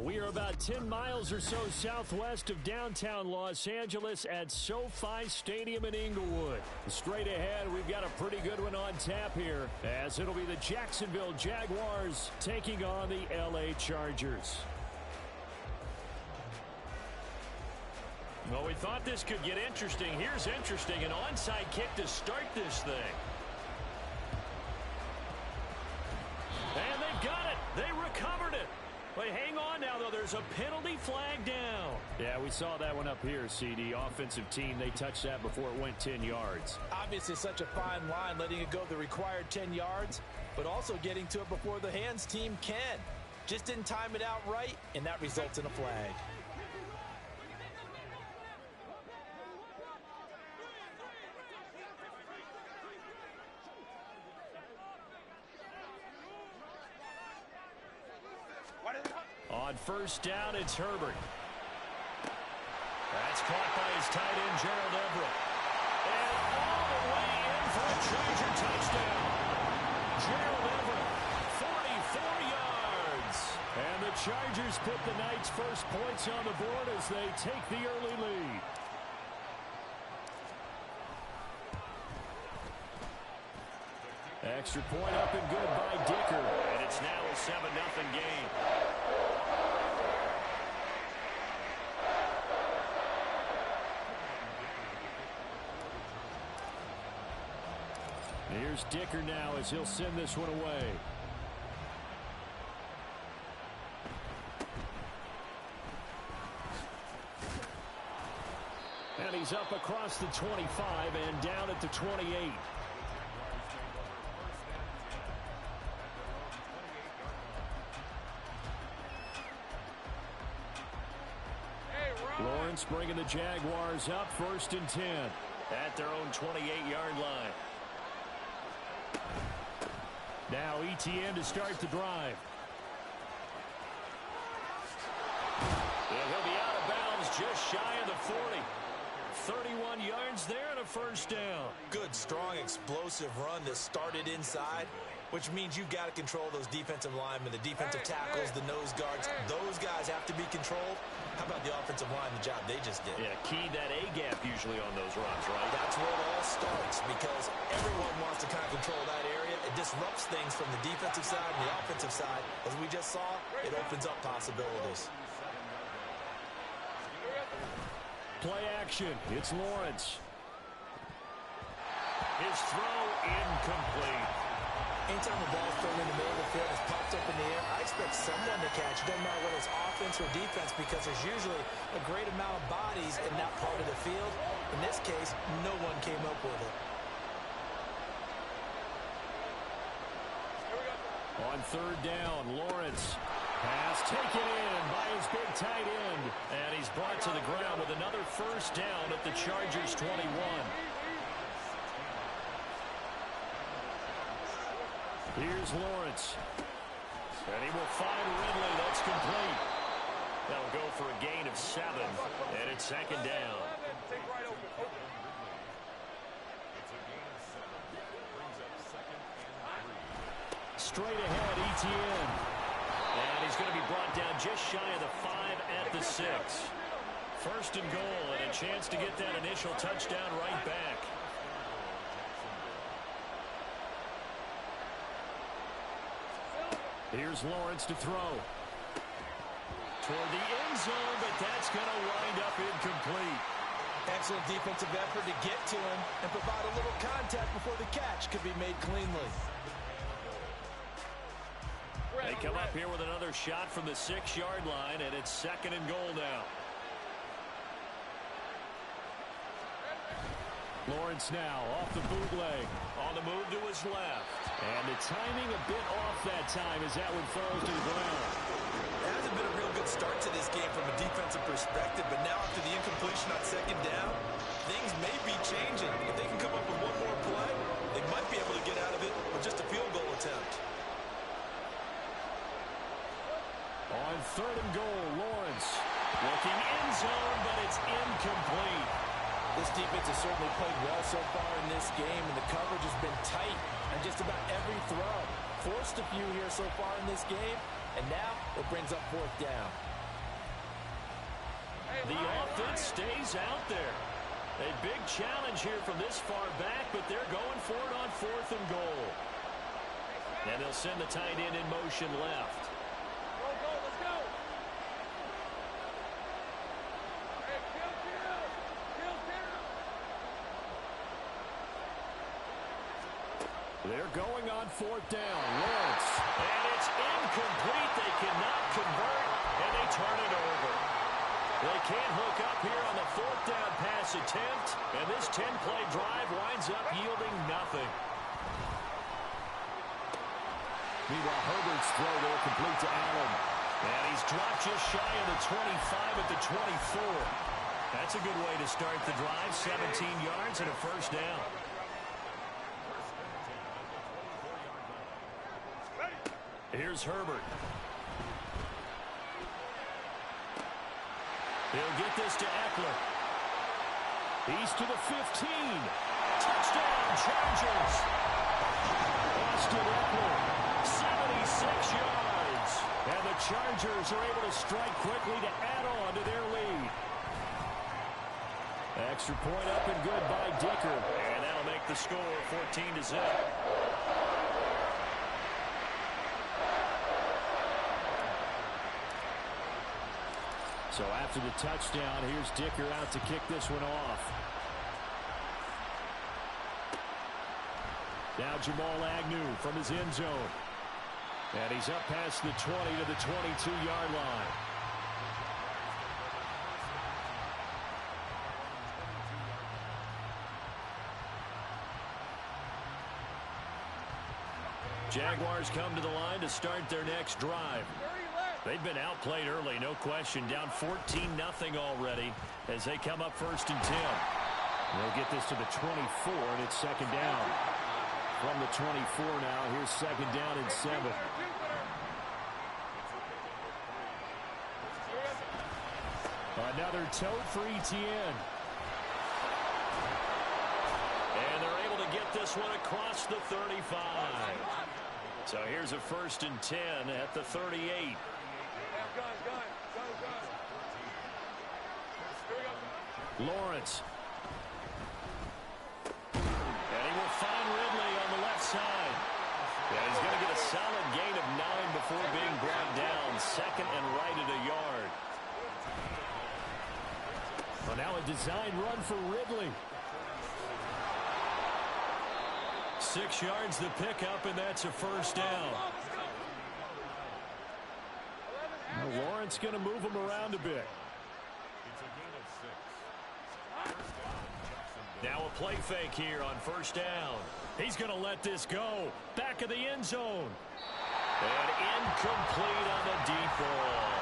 We are about 10 miles or so southwest of downtown Los Angeles at SoFi Stadium in Inglewood. Straight ahead, we've got a pretty good one on tap here, as it'll be the Jacksonville Jaguars taking on the LA Chargers. Well, we thought this could get interesting. Here's interesting, an onside kick to start this thing. And they've got it. They recovered it. But hang on now, though. There's a penalty flag down. Yeah, we saw that one up here, CD. Offensive team, they touched that before it went 10 yards. Obviously, such a fine line, letting it go the required 10 yards, but also getting to it before the hands team can. Just didn't time it out right, and that results in a flag. On first down, it's Herbert. That's caught by his tight end, Gerald Everett. And all the way in for a Charger touchdown. Gerald Everett, 44 yards. And the Chargers put the Knights' first points on the board as they take the early lead. Extra point up and good by Dicker. And it's now a 7-0 game. Here's Dicker now as he'll send this one away. And he's up across the 25 and down at the 28. Lawrence bringing the Jaguars up, 1st and 10. At their own 28-yard line. Now ETN to start the drive. And he'll be out of bounds just shy of the 40. 31 yards there and a first down. Good, strong, explosive run that started inside, which means you've got to control those defensive linemen, the defensive tackles, the nose guards. Those guys have to be controlled. How about the offensive line, the job they just did? Yeah, key that A-gap usually on those runs, right? That's where it all starts because everyone wants to kind of control that area. It disrupts things from the defensive side and the offensive side. As we just saw, it opens up possibilities. Play action. It's Lawrence. His throw incomplete. Anytime the ball's thrown in the middle of the field, it's popped up in the air, I expect someone to catch. It doesn't matter whether it's offense or defense because there's usually a great amount of bodies in that part of the field. In this case, no one came up with it. On 3rd down, Lawrence. Pass taken in by his big tight end. And he's brought to the ground with another first down at the Chargers' 21. Here's Lawrence. And he will find Ridley. That's complete. That'll go for a gain of 7. And it's 2nd down. Straight ahead, ETN. And he's going to be brought down just shy of the 5 at the 6. 1st and goal, and a chance to get that initial touchdown right back. Here's Lawrence to throw. Toward the end zone, but that's going to wind up incomplete. Excellent defensive effort to get to him and provide a little contact before the catch could be made cleanly. They come up here with another shot from the 6-yard line, and it's 2nd and goal now. Lawrence now off the bootleg. On the move to his left. And the timing a bit off that time as that one falls to the ground. It hasn't been a real good start to this game from a defensive perspective, but now after the incompletion on 2nd down, things may be changing. If they can come up with one more play, they might be able to get out of it with just a field goal attempt. On 3rd and goal, Lawrence. Looking end zone, but it's incomplete. This defense has certainly played well so far in this game, and the coverage has been tight on just about every throw. Forced a few here so far in this game, and now it brings up fourth down. The offense stays out there. A big challenge here from this far back, but they're going for it on 4th and goal. And they'll send the tight end in motion left. Go, let's go. Hey, kill. They're going on 4th down. Lawrence. And it's incomplete. They cannot convert, and they turn it over. They can't hook up here on the 4th down pass attempt, and this 10-play drive winds up yielding nothing. Meanwhile, Herbert's throw there complete to Allen. And he's dropped just shy of the 25 at the 24. That's a good way to start the drive. 17 yards and a first down. Here's Herbert. He'll get this to Eckler. He's to the 15. Touchdown, Chargers. Austin Eckler, 76 yards. And the Chargers are able to strike quickly to add on to their lead. Extra point up and good by Dicker. And that'll make the score 14-0. So after the touchdown, here's Dicker out to kick this one off. Now Jamal Agnew from his end zone. And he's up past the 20 to the 22-yard line. Jaguars come to the line to start their next drive. They've been outplayed early, no question. Down 14-0 already as they come up 1st and 10. They'll get this to the 24, and it's 2nd down. From the 24 now, here's 2nd down and 7. Another tote for Etienne. And they're able to get this one across the 35. So here's a 1st and 10 at the 38. Lawrence. And he will find Ridley on the left side. Yeah, he's going to get a solid gain of 9 before being brought down. 2nd and right at a yard. Well, now a design run for Ridley. 6 yards the pickup, and that's a 1st down. Well, Lawrence going to move him around a bit. Now a play fake here on 1st down. He's going to let this go. Back of the end zone. And incomplete on the deep ball.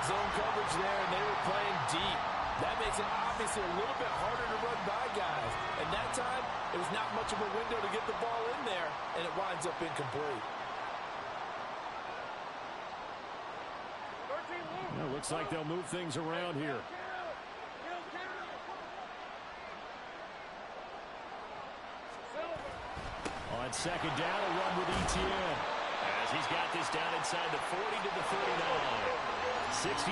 Zone coverage there, and they were playing deep. That makes it obviously a little bit harder to run by guys. And that time, it was not much of a window to get the ball in there, and it winds up incomplete. Well, looks like they'll move things around here. On 2nd down, a run with Etienne. As he's got this down inside the 40 to the 39. 67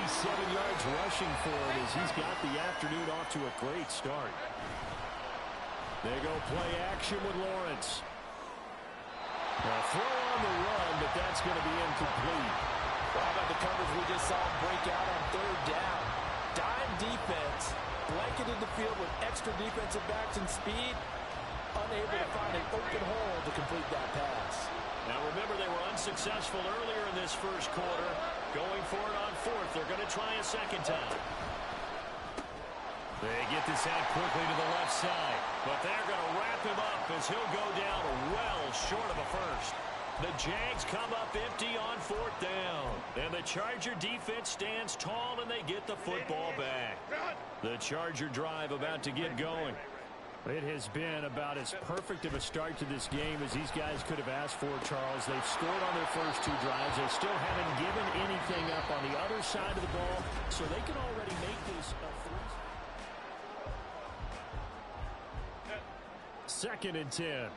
yards rushing for him as he's got the afternoon off to a great start. They go play action with Lawrence. A throw on the run, but that's going to be incomplete. Well, how about the coverage we just saw break out on 3rd down? Dime defense, blanketed the field with extra defensive backs and speed, unable to find an open hole to complete that pass. Now remember, they were unsuccessful earlier in this 1st quarter. Going for it on 4th. They're going to try a 2nd time. They get this out quickly to the left side. But they're going to wrap him up as he'll go down well short of a 1st. The Jags come up empty on 4th down. And the Charger defense stands tall, and they get the football back. The Charger drive about to get going. It has been about as perfect of a start to this game as these guys could have asked for, Charles. They've scored on their first 2 drives. They still haven't given anything up on the other side of the ball, so they can already make this a 3. 2nd and 10.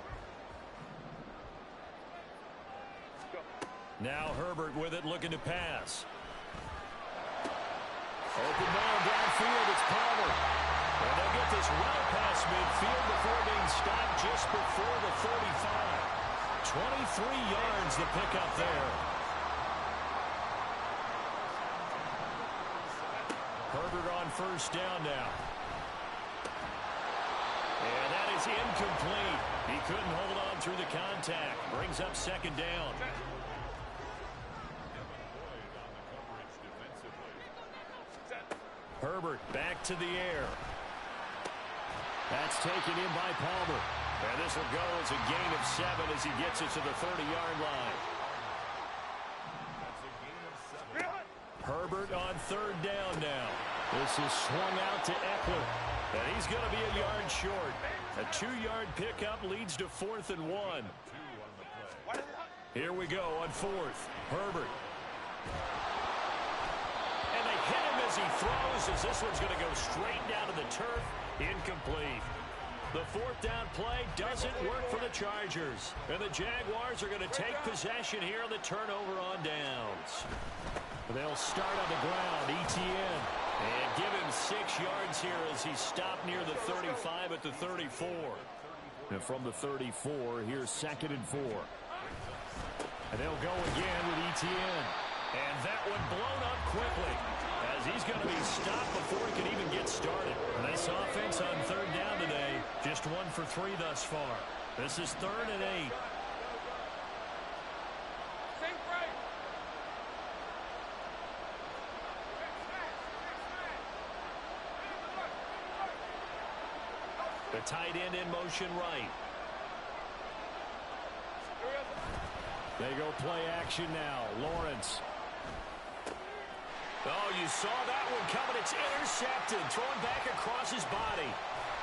Now Herbert with it, looking to pass. Open man downfield, it's Palmer. And they'll get this well past midfield before being stopped just before the 35. 23 yards to pick up there. Herbert on first down now. And that is incomplete. He couldn't hold on through the contact. Brings up second down. Herbert back to the air. That's taken in by Palmer. And this will go as a gain of 7 as he gets it to the 30-yard line. Herbert on third down now. This is swung out to Eckler. And he's going to be a yard short. A 2-yard pickup leads to 4th and 1. Here we go on 4th. Herbert. And they hit him as he throws, as this one's going to go straight down to the turf. Incomplete. The 4th down play doesn't work for the Chargers. And the Jaguars are going to take possession here on the turnover on downs. They'll start on the ground. Etienne. And give him 6 yards here as he's stopped near the 35 at the 34. And from the 34, here's 2nd and 4. And they'll go again with Etienne. And that one blown up quickly as he's going to be stopped before he can even get started. And this offense on third down today, just 1 for 3 thus far. This is 3rd and 8. The tight end in motion right. They go play action now. Lawrence. Oh, you saw that one coming. It's intercepted. Thrown back across his body.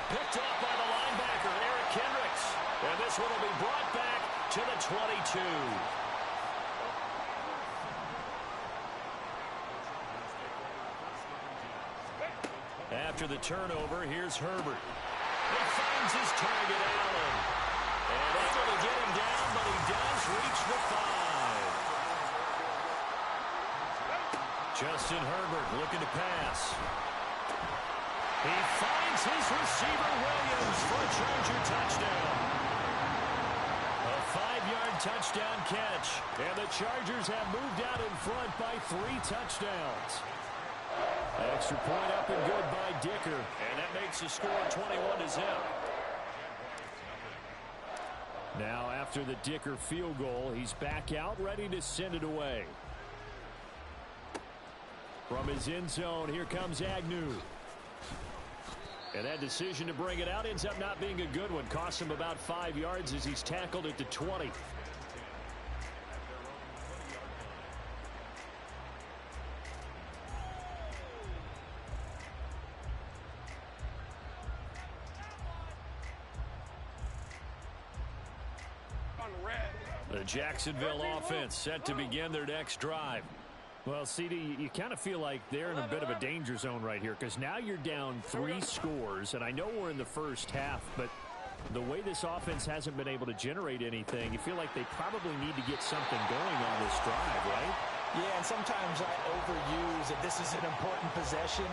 Picked up by the linebacker, Eric Kendricks. And this one will be brought back to the 22. After the turnover, here's Herbert. He finds his target, Allen. And able to get him down, but he does reach the 5. Justin Herbert looking to pass. He finds his receiver, Williams, for a Charger touchdown. A 5-yard touchdown catch. And the Chargers have moved out in front by 3 touchdowns. Extra point up and good by Dicker. And that makes the score 21-0. Now after the Dicker field goal, he's back out ready to send it away. From his end zone, here comes Agnew. And that decision to bring it out ends up not being a good one. Costs him about 5 yards as he's tackled at the 20. The Jacksonville offense set to begin their next drive. Well, CD, you kind of feel like they're in a bit of a danger zone right here because now you're down 3 scores, and I know we're in the first half, but the way this offense hasn't been able to generate anything, you feel like they probably need to get something going on this drive, right? Yeah, and sometimes I overuse that this is an important possession.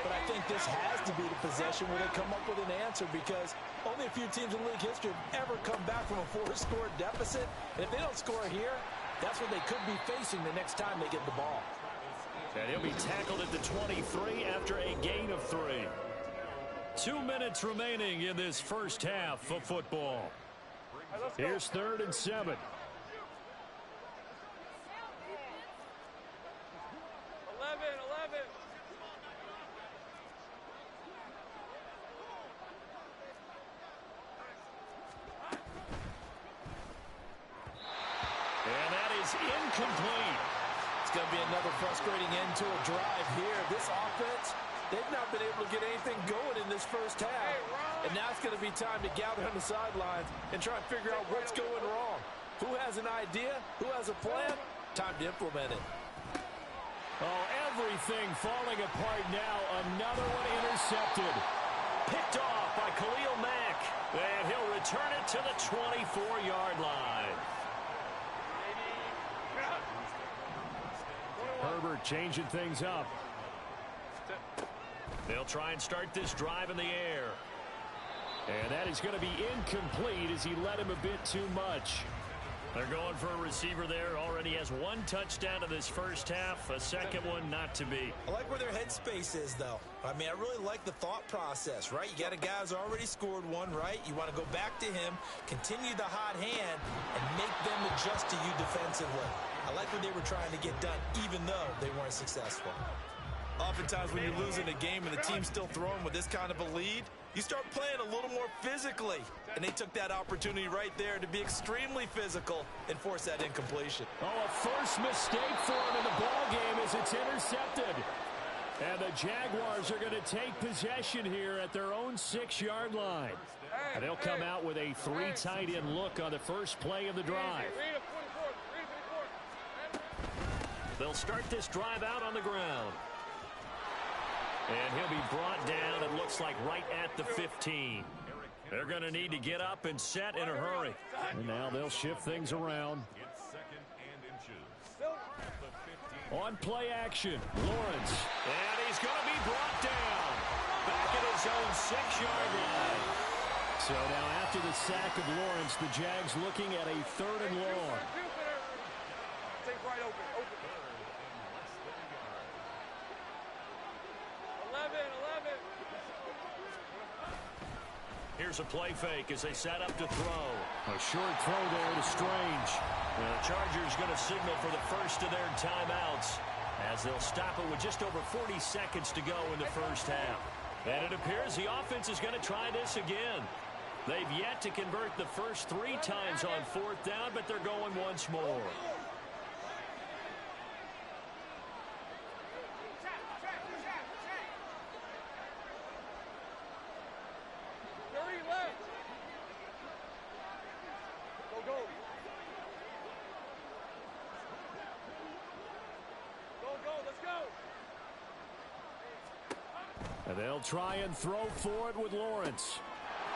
But I think this has to be the possession where they come up with an answer because only a few teams in league history have ever come back from a 4-score deficit. And if they don't score here, that's what they could be facing the next time they get the ball. And he'll be tackled at the 23 after a gain of 3. 2 minutes remaining in this first half of football. Here's 3rd and 7. Incomplete. It's going to be another frustrating end to a drive here. This offense, they've not been able to get anything going in this first half. And now it's going to be time to gather on the sidelines and try and figure out what's going wrong. Who has an idea? Who has a plan? Time to implement it. Oh, everything falling apart now. Another one intercepted. Picked off by Khalil Mack. And he'll return it to the 24-yard line. changing things up. They'll try and start this drive in the air. And that is going to be incomplete as he led him a bit too much. They're going for a receiver there. Already has one touchdown in this first half. A second one not to be. I like where their headspace is, though. I mean, I really like the thought process, right? You got a guy who's already scored one, right? You want to go back to him, continue the hot hand, and make them adjust to you defensively. I like what they were trying to get done, even though they weren't successful. Oftentimes when you're losing a game and the team's still throwing with this kind of a lead, you start playing a little more physically. And they took that opportunity right there to be extremely physical and force that incompletion. Oh, a first mistake for him in the ball game as it's intercepted. And the Jaguars are going to take possession here at their own 6-yard line. And they'll come out with a 3 tight end look on the first play of the drive. They'll start this drive out on the ground. And he'll be brought down, it looks like, right at the 15. They're going to need to get up and set in a hurry. And now they'll shift things around. On play action, Lawrence. And he's going to be brought down. Back at his own 6-yard line. So now after the sack of Lawrence, the Jags looking at a 3rd and long. Take right open. 11. Here's a play fake as they set up to throw. A short throw there to Strange. And the Chargers going to signal for the first of their timeouts as they'll stop it with just over 40 seconds to go in the first half. And it appears the offense is going to try this again. They've yet to convert the first 3 times on 4th down, but they're going once more. And they'll try and throw for it with Lawrence.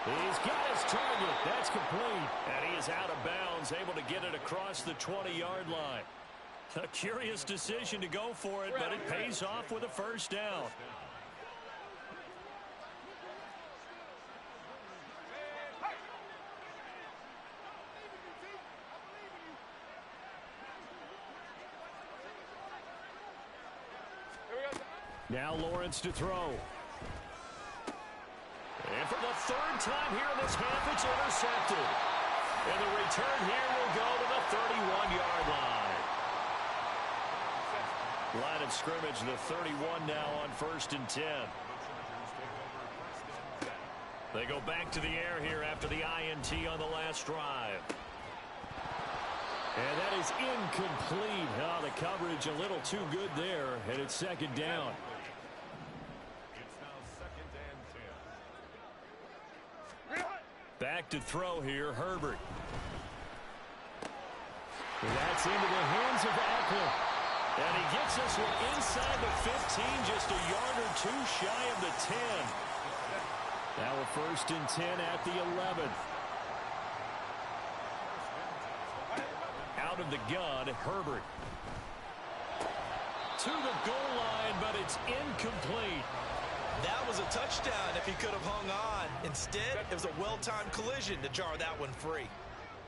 He's got his target. That's complete. And he is out of bounds, able to get it across the 20-yard line. A curious decision to go for it, but it pays off with a first down. Now Lawrence to throw. And for the 3rd time here in this half, it's intercepted. And the return here will go to the 31-yard line. Line of scrimmage, the 31 now on 1st and 10. They go back to the air here after the INT on the last drive. And that is incomplete. Oh, the coverage a little too good there, and it's 2nd down. Back to throw here, Herbert. That's into the hands of Eckler. And he gets this one inside the 15, just a yard or 2 shy of the 10. Now a 1st and 10 at the 11. Out of the gun, Herbert. To the goal line, but it's incomplete. That was a touchdown if he could have hung on. Instead, it was a well-timed collision to jar that one free.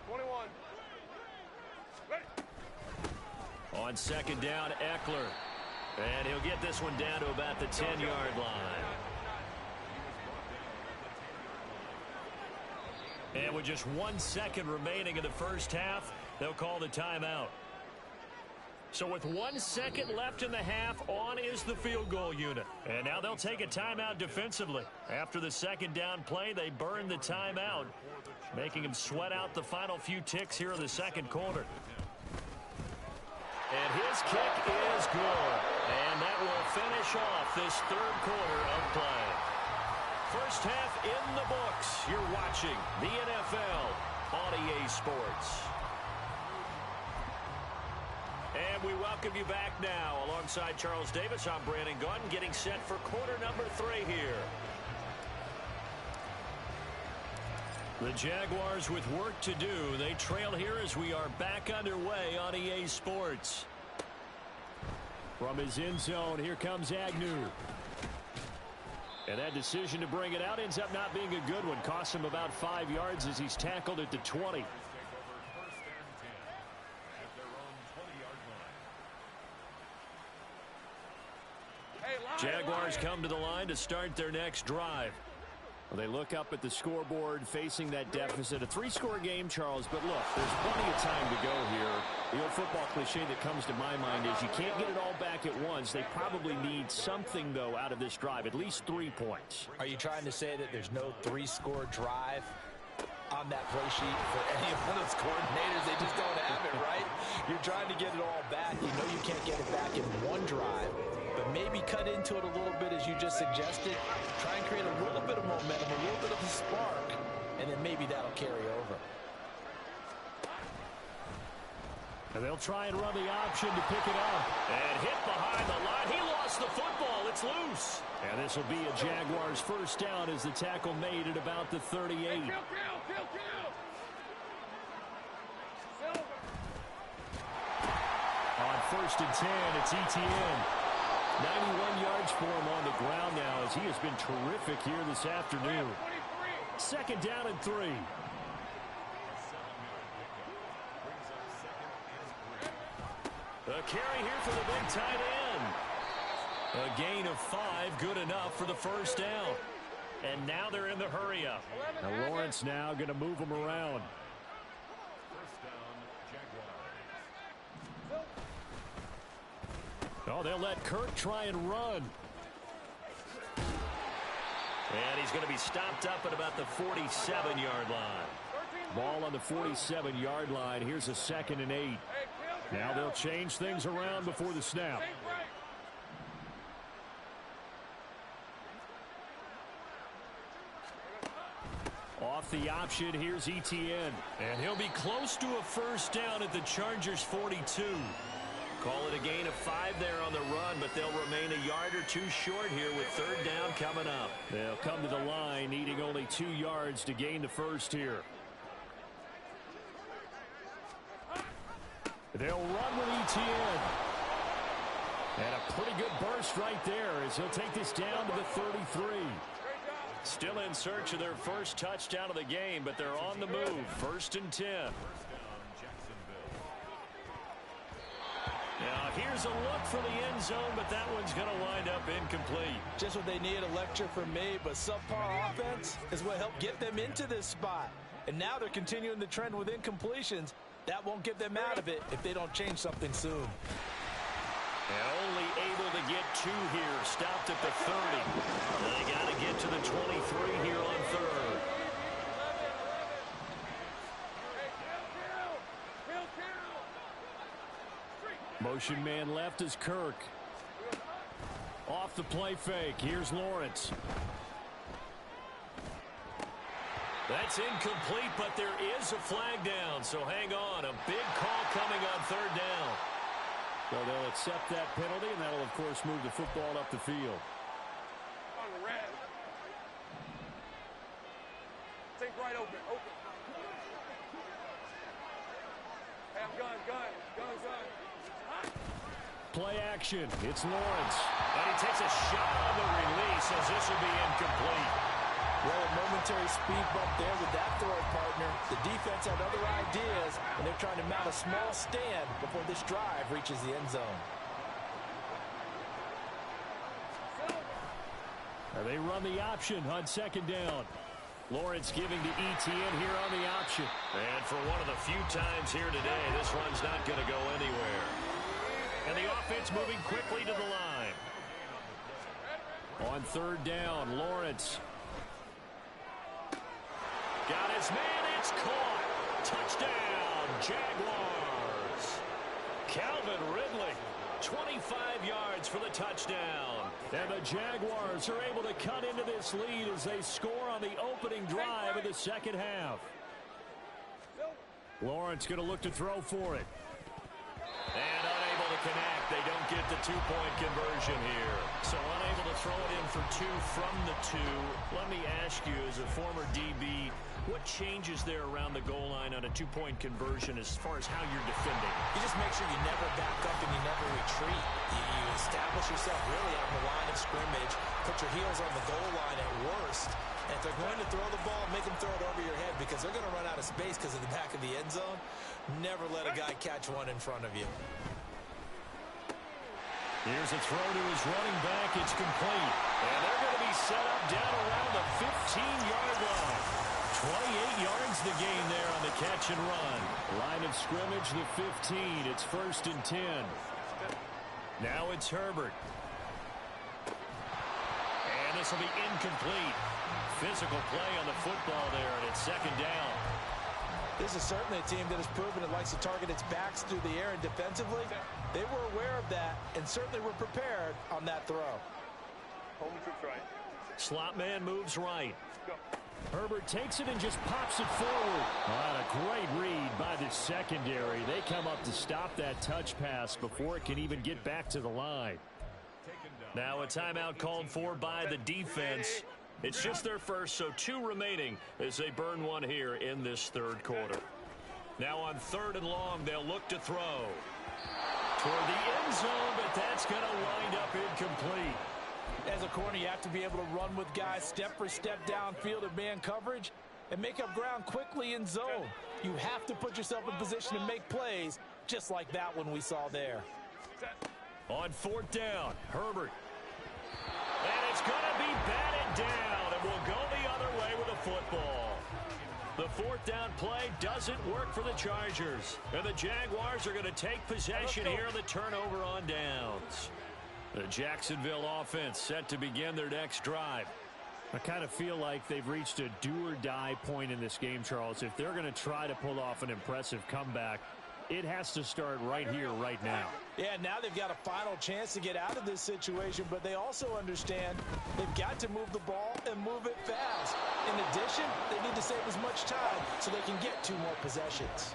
21. Ready. On 2nd down, Eckler. And he'll get this one down to about the 10-yard line. And with just 1 second remaining in the first half, they'll call the timeout. So with 1 second left in the half, on is the field goal unit. And now they'll take a timeout defensively. After the 2nd down play, they burn the timeout, making them sweat out the final few ticks here in the 2nd quarter. And his kick is good. And that will finish off this 3rd quarter of play. First half in the books. You're watching the NFL on EA Sports. And we welcome you back now. Alongside Charles Davis, I'm Brandon Gaudin, getting set for quarter number 3 here. The Jaguars with work to do. They trail here as we are back underway on EA Sports. From his end zone, here comes Agnew. And that decision to bring it out ends up not being a good one. Costs him about 5 yards as he's tackled at the 20. Jaguars come to the line to start their next drive. Well, they look up at the scoreboard facing that deficit. A 3-score game, Charles, but look, there's plenty of time to go here. The old football cliche that comes to my mind is you can't get it all back at once. They probably need something, though, out of this drive, at least 3 points. Are you trying to say that there's no 3-score drive on that play sheet for any of those coordinators? They just don't have it, right? You're trying to get it all back. You know you can't get it back in one drive, but maybe cut into it a little bit as you just suggested. Try and create a little bit of momentum, a little bit of a spark, and then maybe that'll carry over. And they'll try and run the option to pick it up. And hit behind the line. He lost the football. It's loose. And this will be a Jaguars first down as the tackle made at about the 38. On 1st and 10, it's ETN. 91 yards for him on the ground now as he has been terrific here this afternoon. 2nd down and 3. A carry here for the big tight end. A gain of 5, good enough for the first down. And now they're in the hurry-up. Now Lawrence now going to move them around. Oh, they'll let Kirk try and run. And he's going to be stopped up at about the 47-yard line. Ball on the 47-yard line. Here's a 2nd and 8. Now they'll change things around before the snap. Off the option, here's ETN. And he'll be close to a first down at the Chargers' 42. Call it a gain of 5 there on the run, but they'll remain a yard or 2 short here with 3rd down coming up. They'll come to the line needing only 2 yards to gain the first here. They'll run with ETN. And a pretty good burst right there as he'll take this down to the 33. Still in search of their first touchdown of the game, but they're on the move. 1st and 10. Now here's a look for the end zone, but that one's going to wind up incomplete. Just what they need, a lecture from me, but subpar offense is what helped get them into this spot. And now they're continuing the trend with incompletions. That won't get them out of it if they don't change something soon. And only able to get 2 here. Stopped at the 30. They got to get to the 23 here on 3rd. Motion man left is Kirk. Off the play fake. Here's Lawrence. That's incomplete, but there is a flag down, so hang on. A big call coming on 3rd down. So they'll accept that penalty, and that'll, of course, move the football up the field. On the red. Take right open. Hey, I'm gun. Play action. It's Lawrence. And he takes a shot on the release as this will be incomplete. Well, a momentary speed bump there with that throw partner. The defense had other ideas, and they're trying to mount a small stand before this drive reaches the end zone. They run the option on 2nd down. Lawrence giving to ETN here on the option. And for one of the few times here today, this one's not going to go anywhere. And the offense moving quickly to the line. On 3rd down, Lawrence. Got his man, it's caught. Touchdown, Jaguars. Calvin Ridley, 25 yards for the touchdown. And the Jaguars are able to cut into this lead as they score on the opening drive of the 2nd half. Lawrence going to look to throw for it. And unable to connect. They don't get the 2-point conversion here. So unable to throw it in for 2 from the 2. Let me ask you, as a former DB, what changes there around the goal line on a 2-point conversion as far as how you're defending? You just make sure you never back up and you never retreat. You establish yourself really on the line of scrimmage, put your heels on the goal line at worst, and if they're going to throw the ball, make them throw it over your head because they're going to run out of space because of the back of the end zone. Never let a guy catch one in front of you. Here's a throw to his running back. It's complete. And they're going to be set up down around the 15-yard line. 28 yards the gain there on the catch and run. Line of scrimmage, the 15. It's 1st and 10. Now it's Herbert. And this will be incomplete. Physical play on the football there, and it's 2nd down. This is certainly a team that has proven it likes to target its backs through the air, and defensively, they were aware of that and certainly were prepared on that throw. Home troops right. Slot man moves right. Go. Herbert takes it and just pops it forward. What a great read by the secondary. They come up to stop that touch pass before it can even get back to the line. Now a timeout called for by the defense. It's just their first, so 2 remaining as they burn one here in this 3rd quarter. Now on 3rd and long, they'll look to throw toward the end zone, but that's going to wind up incomplete. As a corner, you have to be able to run with guys step for step downfield in man coverage and make up ground quickly in zone. You have to put yourself in position to make plays just like that one we saw there. On 4th down, Herbert. And it's going to be batted down, and we'll go the other way with the football. The 4th down play doesn't work for the Chargers. And the Jaguars are going to take possession here on the turnover on downs. The Jacksonville offense set to begin their next drive. I kind of feel like they've reached a do-or-die point in this game, Charles. If they're going to try to pull off an impressive comeback, it has to start right here, right now. Yeah, now they've got a final chance to get out of this situation, but they also understand they've got to move the ball and move it fast. In addition, they need to save as much time so they can get 2 more possessions.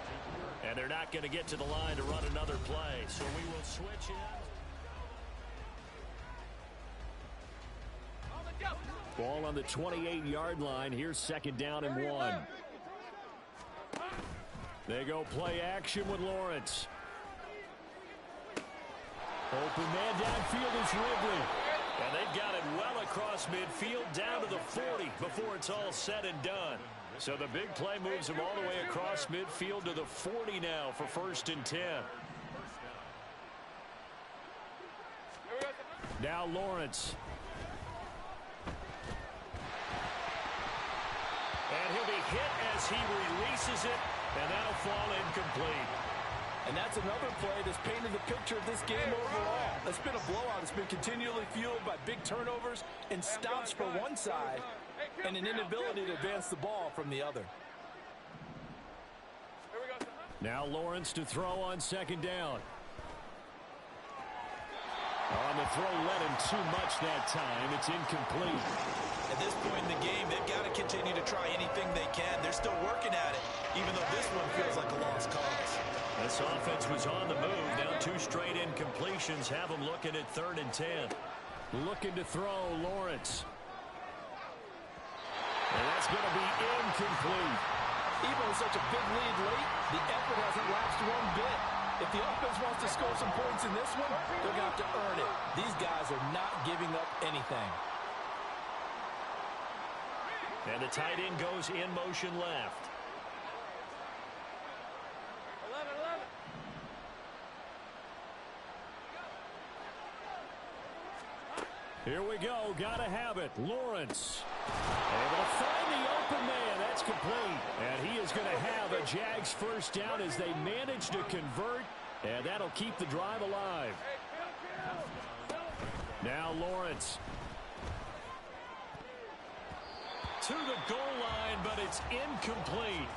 And they're not going to get to the line to run another play, so we will switch in. Ball on the 28-yard line. Here's 2nd down and 1. They go play action with Lawrence. Open man downfield is Ridley. And they've got it well across midfield down to the 40 before it's all said and done. So the big play moves him all the way across midfield to the 40 now for 1st and 10. Now Lawrence. And he'll be hit as he releases it, and that'll fall incomplete. And that's another play that's painted the picture of this game overall. It's been a blowout. It's been continually fueled by big turnovers and stops for one side and an inability to advance the ball from the other. Now Lawrence to throw on 2nd down. On the throw, led him too much that time. It's incomplete. At this point in the game, they've got to continue to try anything they can. They're still working at it, even though this one feels like a lost cause. This offense was on the move. Now 2 straight incompletions have them looking at 3rd and 10. Looking to throw, Lawrence. And that's going to be incomplete. Even with such a big lead late, the effort hasn't lapsed one bit. If the offense wants to score some points in this one, they're going to have to earn it. These guys are not giving up anything. And the tight end goes in motion left. 11. Here we go. Gotta have it. Lawrence. Able to find the open man. That's complete. And he is going to have a Jags 1st down as they manage to convert. And that'll keep the drive alive. Now Lawrence. To the goal line, but it's incomplete.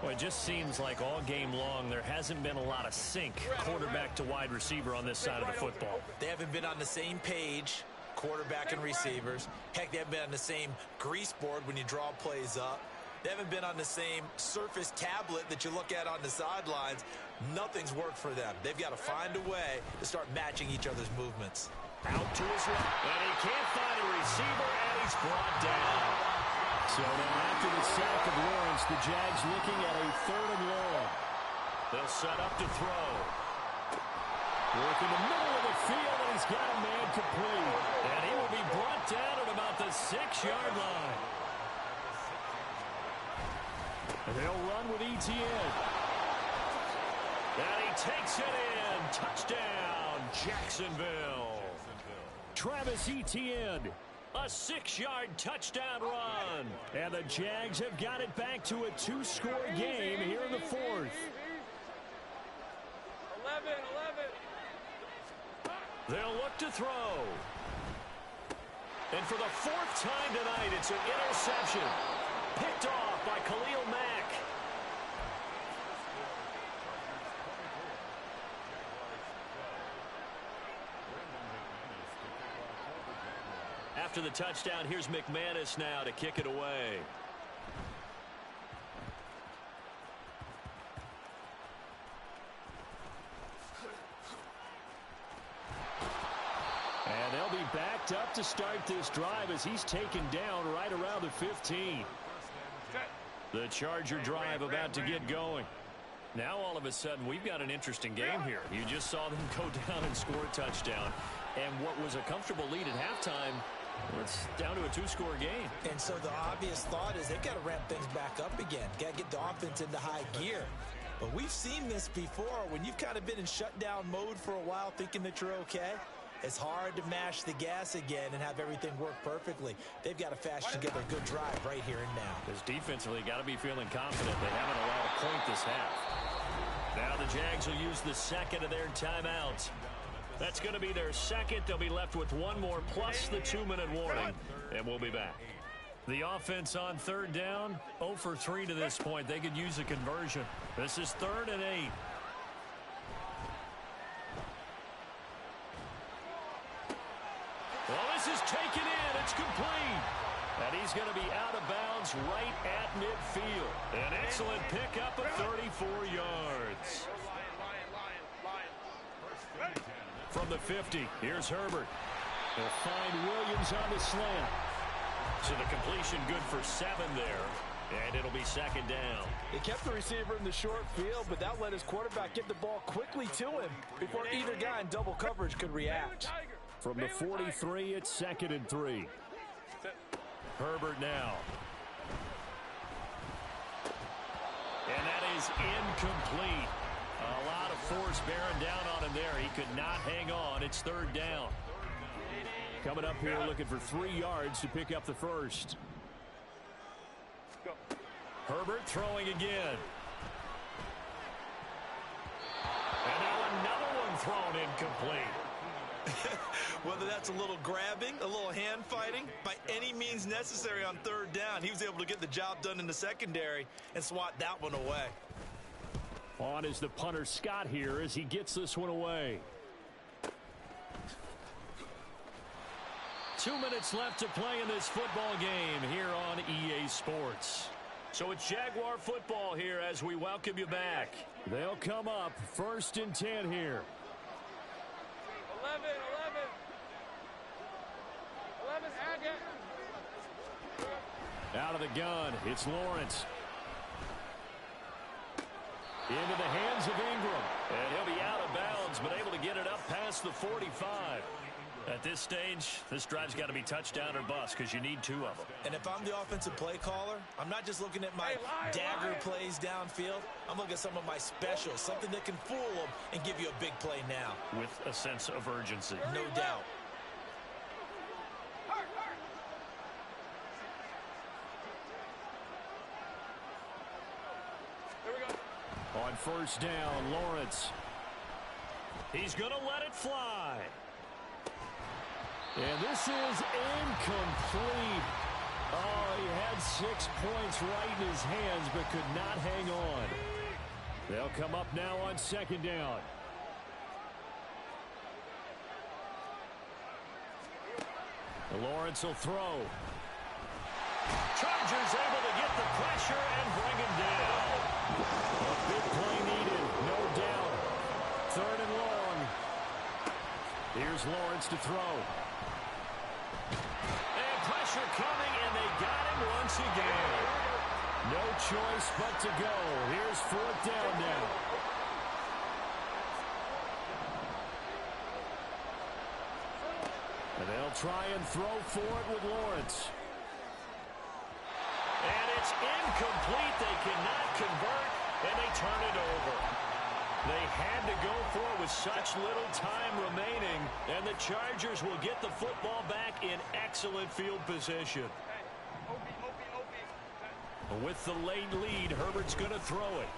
Well, it just seems like all game long there hasn't been a lot of sync quarterback to wide receiver on this side of the football. They haven't been on the same page, quarterback and receivers. Heck, they haven't been on the same grease board when you draw plays up. They haven't been on the same surface tablet that you look at on the sidelines. Nothing's worked for them. They've got to find a way to start matching each other's movements. Out to his right. And he can't find a receiver, and he's brought down. So now after the sack of Lawrence, the Jags looking at a 3rd and long. They'll set up to throw. Work in the middle of the field, and he's got a man complete. And he will be brought down at about the 6-yard line. And they'll run with ETN. And he takes it in. Touchdown, Jacksonville. Travis Etienne. A 6-yard touchdown run. And the Jags have got it back to a 2-score game here in the 4th. 11. They'll look to throw. And for the 4th time tonight, it's an interception. Picked off by Khalil Mack. After the touchdown, here's McManus now to kick it away. And they'll be backed up to start this drive as he's taken down right around the 15. The Charger drive about to get going. Now all of a sudden we've got an interesting game here. You just saw them go down and score a touchdown. And what was a comfortable lead at halftime, it's down to a 2-score game. And so the obvious thought is they've got to ramp things back up again. Got to get the offense into high gear. But we've seen this before. When you've kind of been in shutdown mode for a while thinking that you're okay, it's hard to mash the gas again and have everything work perfectly. They've got to fashion together a good drive right here and now. Because defensively, got to be feeling confident. They haven't allowed a point this half. Now the Jags will use the 2nd of their timeouts. That's going to be their 2nd. They'll be left with 1 more plus the 2-minute warning, and we'll be back. The offense on 3rd down, 0 for 3 to this point. They could use a conversion. This is 3rd and 8. Well, this is taken in. It's complete. And he's going to be out of bounds right at midfield. An excellent pickup of 34 yards. From the 50, here's Herbert. They'll find Williams on the slant. So the completion good for 7 there. And it'll be 2nd down. He kept the receiver in the short field, but that let his quarterback get the ball quickly to him before either guy in double coverage could react. From the 43, it's 2nd and 3. Herbert now. And that is incomplete. A lot of force bearing down on him there. He could not hang on. It's 3rd down. Coming up here looking for 3 yards to pick up the 1st. Herbert throwing again. And now another one thrown incomplete. Whether that's a little grabbing, a little hand fighting, by any means necessary on 3rd down, he was able to get the job done in the secondary and swat that one away. On is the punter Scott here as he gets this one away. 2 minutes left to play in this football game here on EA Sports. So it's Jaguar football here as we welcome you back. They'll come up 1st and 10 here. 11. Out of the gun, it's Lawrence. Into the hands of Ingram. And he'll be out of bounds, but able to get it up past the 45. At this stage, this drive's got to be touchdown or bust because you need 2 of them. And if I'm the offensive play caller, I'm not just looking at my dagger plays downfield. I'm looking at some of my specials, something that can fool them and give you a big play now. With a sense of urgency. No doubt. On 1st down, Lawrence. He's going to let it fly. And this is incomplete. Oh, he had 6 points right in his hands, but could not hang on. They'll come up now on 2nd down. Lawrence will throw. Chargers able to get the pressure and bring him down. A big play needed, no doubt. 3rd and long. Here's Lawrence to throw. choice but to go. Here's fourth down now. And they'll try and throw for it with Lawrence. And it's incomplete. They cannot convert, and they turn it over. They had to go for it with such little time remaining, and the Chargers will get the football back in excellent field position. With the late lead, Herbert's going to throw it.